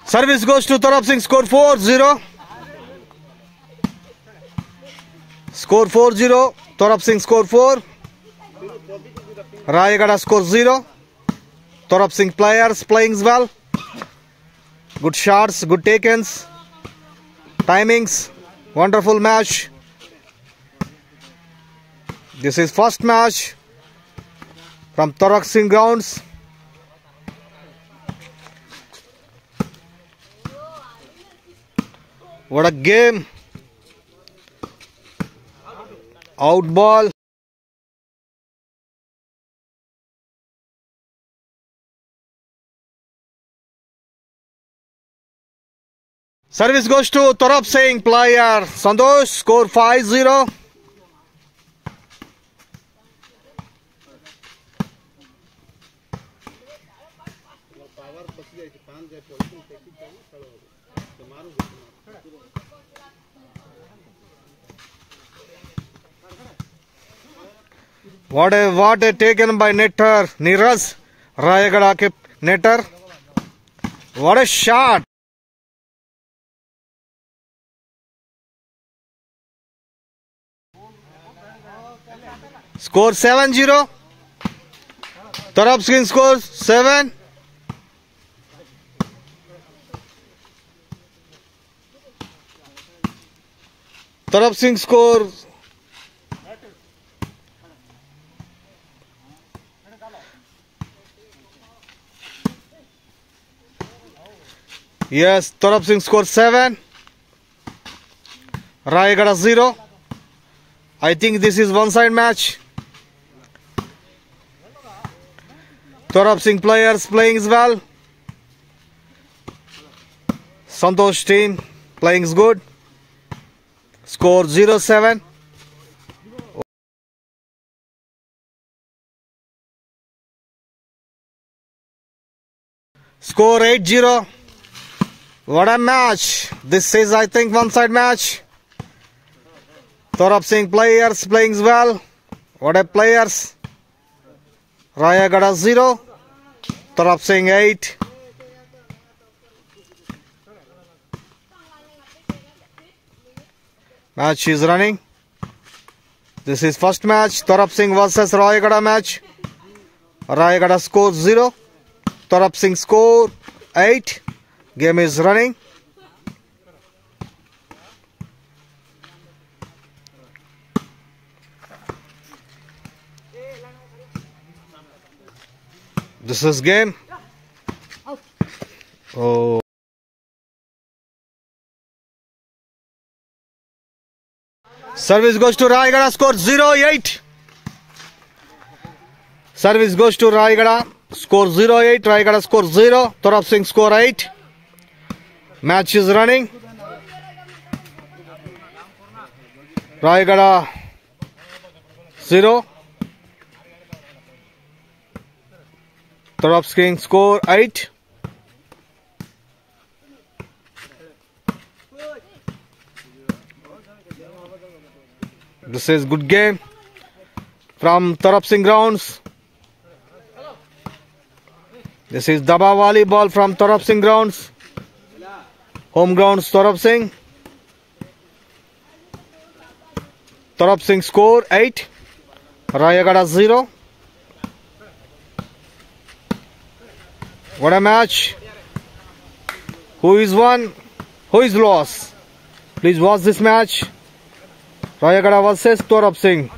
Service goes to Tarap Singh. Score 4-0. Score 4-0. Tarap Singh score 4. Rayagada score 0. Tarap Singh players playing well. Good shots, good takens, timings, wonderful match. This is first match from Tarap Singh grounds. What a game. Out ball. Service goes to Tarap Singh player. Santosh score 5-0. What a taken by netter Neeraj Rayagada ke netter. What a shot. Score 7-0. Tarap Singh scores 7. Tarap Singh scores. Yes, Tarap Singh scores 7. Rayagada 0. I think this is one-side match. Tarap Singh players playing well. Santosh team playing good. Score 0-7. Score 8-0. What a match. This is, I think, one-side match. Tarap Singh players playing well. What a players. Rayagada 0. Tarap Singh 8. Match is running. This is first match. Tarap Singh versus Rayagada match. Rayagada score 0. Tarap Singh score 8. Game is running. This is game. Oh. Service goes to Rayagada, score 0-8. Service goes to Rayagada, score 0-8. Rayagada score 0. Tarap Singh score 8. Match is running. Rayagada 0. Tarap Singh score 8. This is good game from Tarap Singh grounds. This is Dabawali ball from Tarap Singh grounds. Home grounds Tarap Singh. Tarap Singh score 8. Rayagada 0. What a match. Who is won? Who is lost? Please watch this match. Rayagada versus Tarap Singh.